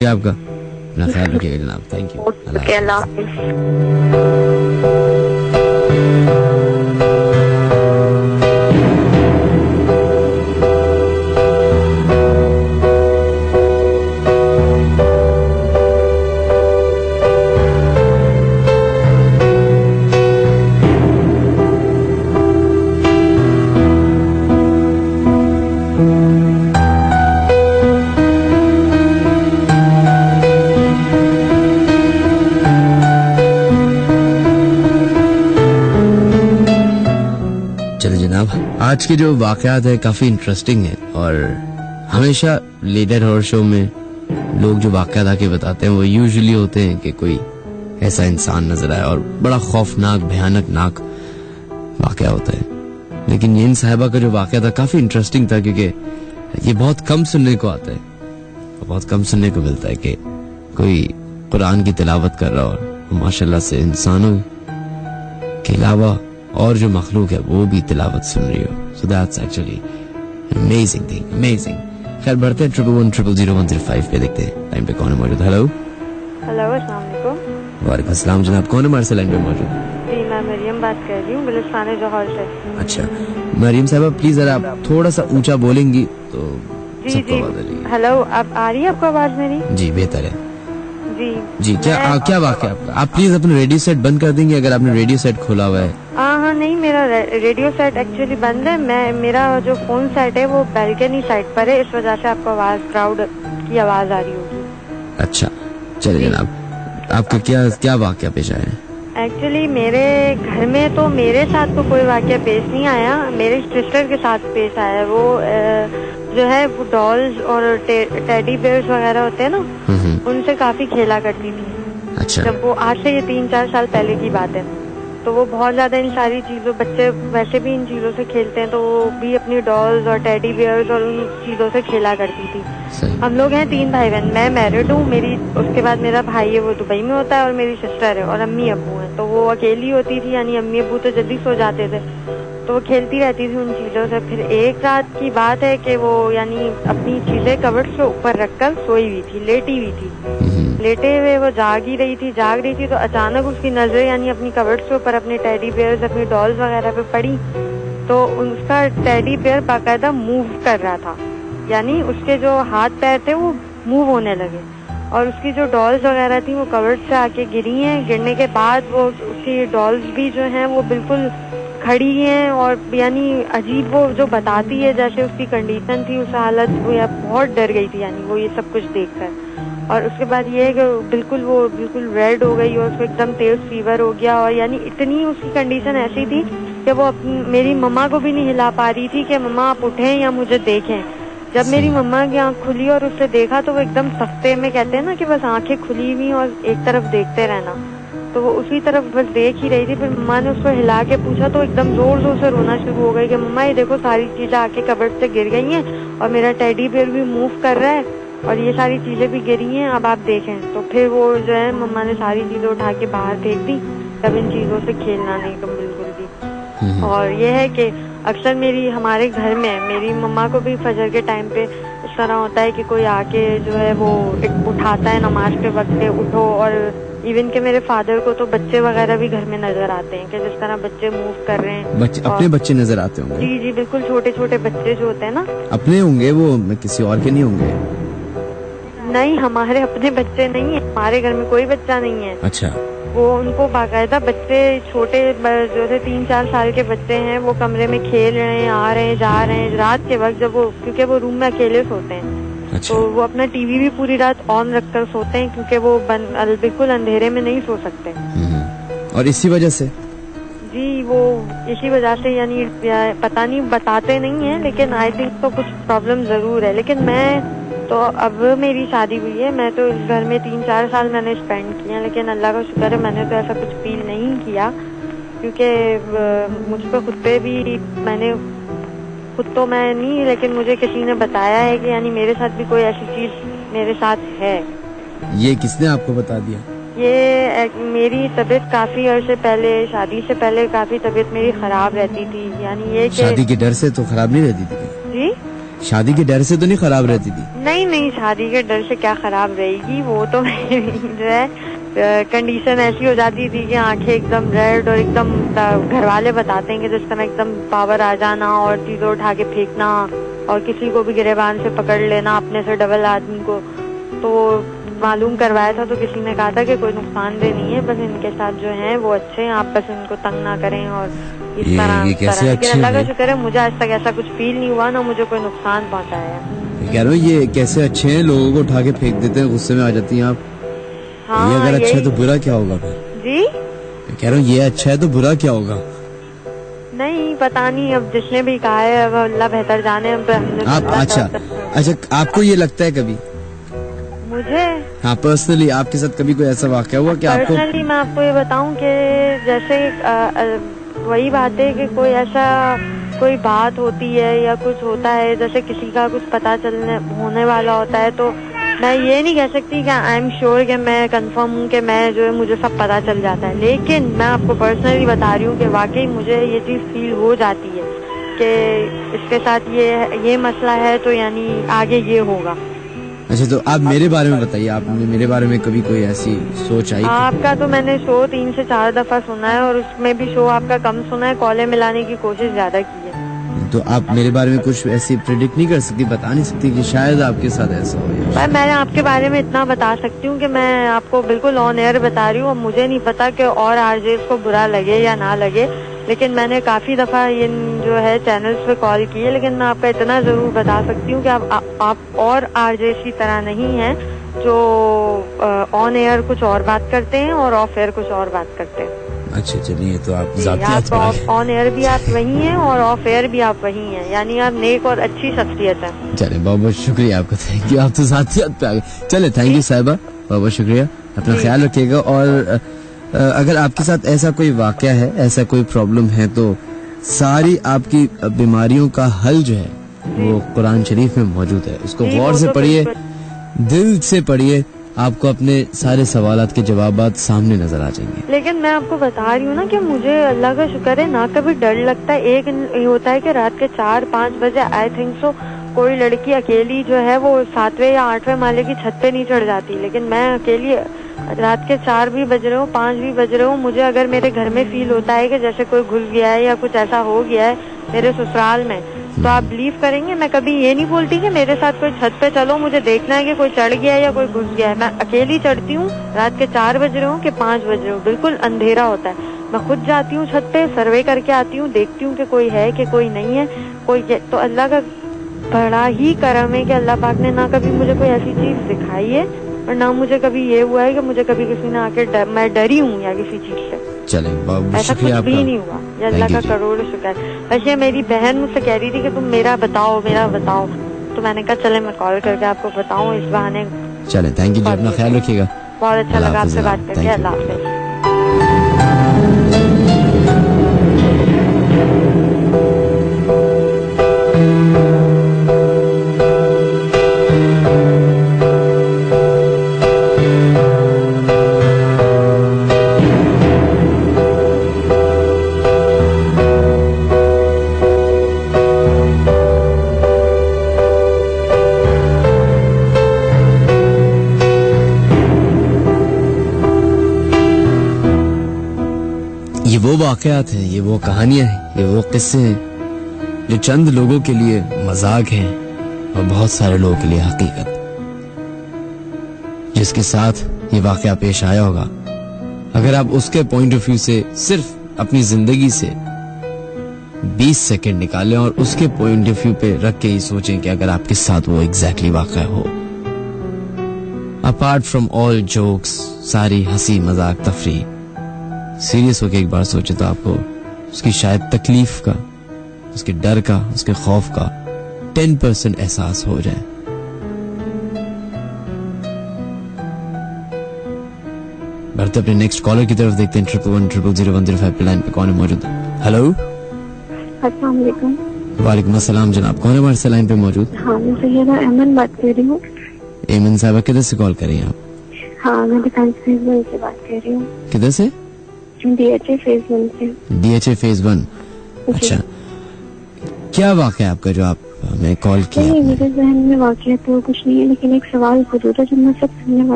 आपका अपना ख्याल रखिएगा जनाब। Thank you. अल्लाह हाफिज़। आज के जो वाकयात है काफी इंटरेस्टिंग है और हमेशा लीडर हॉरर शो में लोग जो वाकयात आके बताते हैं वो यूजुअली होते हैं कि कोई ऐसा इंसान नजर आया और बड़ा खौफनाक भयानक नाक वाकया होता है। लेकिन ये इन साहिबा का जो वाकया था काफी इंटरेस्टिंग था क्योंकि ये बहुत कम सुनने को आता है, बहुत कम सुनने को मिलता है कि कोई कुरान की तिलावत कर रहा और माशाल्लाह से इंसानों के अलावा और जो मखलूक है वो भी तिलावत सुन रही हो। So that's actually amazing thing, amazing. खैर बढ़ते हैं 11100105 पे, देखते हैं लाइन पे कौन है मौजूद। हेलो हेलो, अस्सलाम वालेकुम। वालेकुम अस्सलाम जनाब, कौन है हमारे से लाइन पे मौजूद? जी मैं मरियम बात कर रही हूँ गुलिस्तान जौहर से। अच्छा मरियम साहब प्लीज अगर आप थोड़ा सा ऊंचा बोलेंगी तो जी सबको जी आवाज आ रही है। हेलो, अब आ रही है आपको आवाज मेरी? जी बेहतर है जी जी। क्या वाकया आपका? आप प्लीज अपना रेडियो सेट बंद कर देंगे अगर आपने रेडियो सेट खोला हुआ है। हाँ नहीं, मेरा रेडियो सेट एक्चुअली बंद है। मेरा जो फोन सेट है वो बैल्कनी साइड पर है, इस वजह से आपको आवाज क्राउड की आवाज आ रही होगी। अच्छा चलिए जनाब, आपका क्या वाकया पेश आया है? एक्चुअली मेरे घर में तो मेरे साथ तो कोई वाकया पेश नहीं आया, मेरे सिस्टर के साथ पेश आया। वो जो है वो डॉल्स और टेडी बेयर्स वगैरह होते हैं ना, उनसे काफी खेला करती थी। अच्छा। जब वो आज से ये 3-4 साल पहले की बात है, तो वो बहुत ज्यादा इन सारी चीजों, बच्चे वैसे भी इन चीजों से खेलते हैं, तो वो भी अपनी डॉल्स और टेडी बियर्स और उन चीजों से खेला करती थी। हम लोग हैं 3 भाई बहन, मैं मैरिड हूँ, मेरी उसके बाद मेरा भाई है वो दुबई में होता है और मेरी सिस्टर है और अम्मी अब्बू हैं। तो वो अकेली होती थी, यानी अम्मी अब्बू तो जल्दी सो जाते थे, तो वो खेलती रहती थी उन चीजों से। फिर एक रात की बात है कि वो यानी अपनी चीजें कबर्ड से ऊपर रखकर सोई हुई थी, लेटी हुई थी। लेटे हुए वो जाग रही थी तो अचानक उसकी नजर यानी अपनी कबर्ड से ऊपर अपने टेडी बेयर्स, अपनी डॉल्स वगैरह पे पड़ी, तो उसका टेडी बेयर बाकायदा मूव कर रहा था, यानी उसके जो हाथ पैर थे वो मूव होने लगे और उसकी जो डॉल्स वगैरह थी वो कबर्ड से आके गिरी हैं। गिरने के बाद वो उसकी डॉल्स भी जो हैं वो बिल्कुल खड़ी हैं और यानी अजीब वो जो बताती है जैसे उसकी कंडीशन थी, उस हालत वो या बहुत डर गई थी यानी वो ये सब कुछ देखकर। और उसके बाद ये है कि बिल्कुल रेड हो गई और उसको एकदम तेज फीवर हो गया और यानी इतनी उसकी कंडीशन ऐसी थी कि वो मेरी मम्मा को भी नहीं हिला पा रही थी कि मम्मा आप उठें या मुझे देखें। जब मेरी मम्मा की आंख खुली और उससे देखा तो वो एकदम सस्ते में कहते हैं ना कि बस आंखें खुली हुई और एक तरफ देखते रहना, तो वो उसी तरफ बस देख ही रही थी। फिर मम्मा ने उसको हिला के पूछा तो एकदम जोर जोर से रोना शुरू हो गई कि मम्मा ये देखो सारी चीजें आके कबर्ड से गिर गई हैं और मेरा टेडी बियर भी मूव कर रहा है और ये सारी चीजें भी गिरी हैं, अब आप देखें। तो फिर वो जो है मम्मा ने सारी चीजें उठा के बाहर फेंक दी, तब इन चीजों से खेलना नहीं तुम बिल्कुल भी। और ये है कि अक्सर हमारे घर में मेरी मम्मा को भी फजर के टाइम पे इस तरह होता है कि कोई आके जो है वो उठाता है नमाज के वक्त पे उठो। और इवन के मेरे फादर को तो बच्चे वगैरह भी घर में नजर आते हैं कि जिस तरह बच्चे मूव कर रहे हैं। अपने बच्चे नजर आते होंगे? जी जी बिल्कुल, छोटे छोटे बच्चे जो होते हैं ना। अपने होंगे वो, किसी और के नहीं होंगे? नहीं, हमारे अपने बच्चे नहीं है, हमारे घर में कोई बच्चा नहीं है। अच्छा। वो उनको बाकायदा बच्चे छोटे जो थे 3-4 साल के बच्चे हैं, वो कमरे में खेल रहे हैं, आ रहे हैं, जा रहे हैं। रात के वक्त जब वो, क्योंकि वो रूम में अकेले सोते हैं, अच्छा। तो वो अपना टीवी भी पूरी रात ऑन रखकर सोते हैं क्योंकि वो बिल्कुल अंधेरे में नहीं सो सकते। और इसी वजह से जी वो इसी वजह से यानी पता नहीं, बताते नहीं है, लेकिन आई थिंक तो कुछ प्रॉब्लम जरूर है। लेकिन मैं तो अब मेरी शादी हुई है, मैं तो इस घर में 3-4 साल मैंने स्पेंड किए हैं, लेकिन अल्लाह का शुक्र है मैंने तो ऐसा कुछ फील नहीं किया क्योंकि मुझ पर खुद पे भी मैंने खुद तो मैं नहीं, लेकिन मुझे किसी ने बताया है कि यानी मेरे साथ भी कोई ऐसी चीज मेरे साथ है। ये किसने आपको बता दिया? ये मेरी तबीयत काफी अर्से पहले, शादी से पहले काफी तबीयत मेरी खराब रहती थी, यानी ये शादी के डर से तो खराब नहीं रहती थी? जी शादी के डर से तो नहीं खराब रहती थी? नहीं नहीं, शादी के डर से क्या खराब रहेगी, वो तो जो है कंडीशन ऐसी हो जाती थी कि आंखें एकदम रेड और एकदम घर वाले बताते हैं कि जिस तरह एकदम पावर आ जाना और चीजें उठा के फेंकना और किसी को भी गिरेबान से पकड़ लेना अपने से डबल आदमी को। तो मालूम करवाया था तो किसी ने कहा था कि कोई नुकसानदेह नहीं है, बस इनके साथ जो है वो अच्छे हैं, आप बस इनको तंग ना करें और इस तरह। लेकिन अल्लाह का शुक्र है मुझे आज तक ऐसा कुछ फील नहीं हुआ, ना मुझे कोई नुकसान पहुँचाया है। कह रहा हूँ ये कैसे अच्छे हैं, लोगों को उठा के फेंक देते हैं, गुस्से में आ जाती हैं आप। हाँ, ये अगर अच्छा है तो बुरा क्या होगा फिर? जी कह रहा हूँ ये अच्छा है तो बुरा क्या होगा? नहीं पता नहीं, अब जिसने भी कहा है अब अल्लाह बेहतर जाने। आप अच्छा आपको ये लगता है कभी मुझे? हाँ पर्सनली आपके साथ कभी कोई ऐसा वाकया हुआ कि आपको? पर्सनली मैं आपको ये बताऊं कि जैसे वही बात है कि कोई ऐसा कोई बात होती है या कुछ होता है, जैसे किसी का कुछ पता चलने होने वाला होता है, तो मैं ये नहीं कह सकती कि आई एम श्योर कि मैं कंफर्म हूँ कि मैं जो है मुझे सब पता चल जाता है। लेकिन मैं आपको पर्सनली बता रही हूँ कि वाकई मुझे ये चीज फील हो जाती है कि इसके साथ ये मसला है, तो यानी आगे ये होगा। अच्छा तो आप मेरे बारे में बताइए, आपने मेरे बारे में कभी कोई ऐसी सोच आई? आपका तो मैंने शो 3 से 4 दफा सुना है और उसमें भी शो आपका कम सुना है, कॉलें मिलाने की कोशिश ज्यादा की है। तो आप मेरे बारे में कुछ ऐसी प्रेडिक्ट नहीं कर सकती, बता नहीं सकती कि शायद आपके साथ ऐसा हो? मैं आपके बारे में इतना बता सकती हूँ कि मैं आपको बिल्कुल ऑन एयर बता रही हूँ। मुझे नहीं पता कि और आरजेस को बुरा लगे या ना लगे, लेकिन मैंने काफी दफा ये जो है चैनल्स पे कॉल की है। लेकिन मैं आपका इतना जरूर बता सकती हूँ कि आप और आरजेस की तरह नहीं है जो ऑन एयर कुछ और बात करते हैं और ऑफ एयर कुछ और बात करते हैं। अच्छा चलिए, तो आप ऑन एयर भी आप वही हैं और ऑफ एयर भी आप वही हैं, यानी आप नेक और अच्छी शख्सियत है। चले बहुत बहुत शुक्रिया आपका, थैंक यू। आप तो साथ पे आ गए। चले थैंक यू साहिबा, बहुत बहुत शुक्रिया, अपना ख्याल रखिएगा। और अगर आपके साथ ऐसा कोई वाकया है, ऐसा कोई प्रॉब्लम है, तो सारी आपकी बीमारियों का हल जो है वो कुरान शरीफ में मौजूद है। उसको गौर से पढ़िए, दिल से पढ़िए, आपको अपने सारे सवालात के जवाबात सामने नजर आ जाएंगे। लेकिन मैं आपको बता रही हूँ ना कि मुझे अल्लाह का शुक्र है ना कभी डर लगता है। एक होता है कि रात के 4-5 बजे आई थिंक सो कोई लड़की अकेली जो है वो 7वें या 8वें माले की छत पे नहीं चढ़ जाती, लेकिन मैं अकेली रात के 4 भी बज रहे हो, 5 भी बज रहे हो, मुझे अगर मेरे घर में फील होता है कि जैसे कोई घुस गया है या कुछ ऐसा हो गया है मेरे ससुराल में, तो आप बिलीव करेंगे मैं कभी ये नहीं बोलती कि मेरे साथ कोई छत पे चलो, मुझे देखना है कि कोई चढ़ गया है या कोई घुस गया है। मैं अकेली चढ़ती हूँ, रात के 4 बज रहे हो कि 5 बज रहे हो, बिल्कुल अंधेरा होता है, मैं खुद जाती हूँ छत पे, सर्वे करके आती हूँ, देखती हूँ कि कोई है कि कोई नहीं है। तो अल्लाह का बड़ा ही करम है कि अल्लाह पाक ने ना कभी मुझे कोई ऐसी चीज दिखाई है और ना मुझे कभी ये हुआ है कि मुझे कभी किसी ने आके मैं डरी हूँ या किसी चीज से। चले ऐसा कुछ भी नहीं हुआ, ये अल्लाह का करोड़ शुक्र। वैसे मेरी बहन मुझसे कह रही थी कि तुम मेरा बताओ, तो मैंने कहा चले मैं कॉल करके आपको बताऊं इस बहाने। चले थैंक यू जी, अपना ख्याल रखिएगा। बहुत अच्छा लगा आपसे बात करके, अल्लाह हाफिज। ये वो वाकयात हैं, ये वो कहानियां हैं, ये वो किस्से हैं जो चंद लोगों के लिए मजाक हैं और बहुत सारे लोगों के लिए हकीकत। जिसके साथ ये वाकया पेश आया होगा, अगर आप उसके पॉइंट ऑफ व्यू से सिर्फ अपनी जिंदगी से 20 सेकंड निकालें और उसके पॉइंट ऑफ व्यू पे रख के ही सोचें कि अगर आपके साथ वो एग्जैक्टली वाकया हो, अपार्ट फ्रॉम ऑल जोक्स, सारी हंसी मजाक तफरीह, सीरियस होकर एक बार सोचे तो आपको उसकी शायद तकलीफ का, उसके डर का, उसके खौफ का 10% एहसास हो जाए। बढ़ते अपने नेक्स्ट कॉलर की तरफ देखते हैं। 11100105 पे लाइन पे कौन है मौजूद? हेलो, अस्सलाम वालेकुम। वालेकुम अस्सलाम जनाब, कौन है हमारे से लाइन पे मौजूद? हाँ मैं सैयदा एमन बात कर रही हूँ। एमन साहबा किधर से कॉल कर रही हैं आप? हाँ मैं डिफेंस फेज 1 से बात कर रही हूँ। किधर से? DHA फेज 1 से। DHA फेज 1, अच्छा। क्या वाकया आपका जो आप मैं कॉल किया। मेरे जहन में वाकई तो कुछ नहीं है, लेकिन एक सवाल जरूर है जो मैं सब सुनने वाले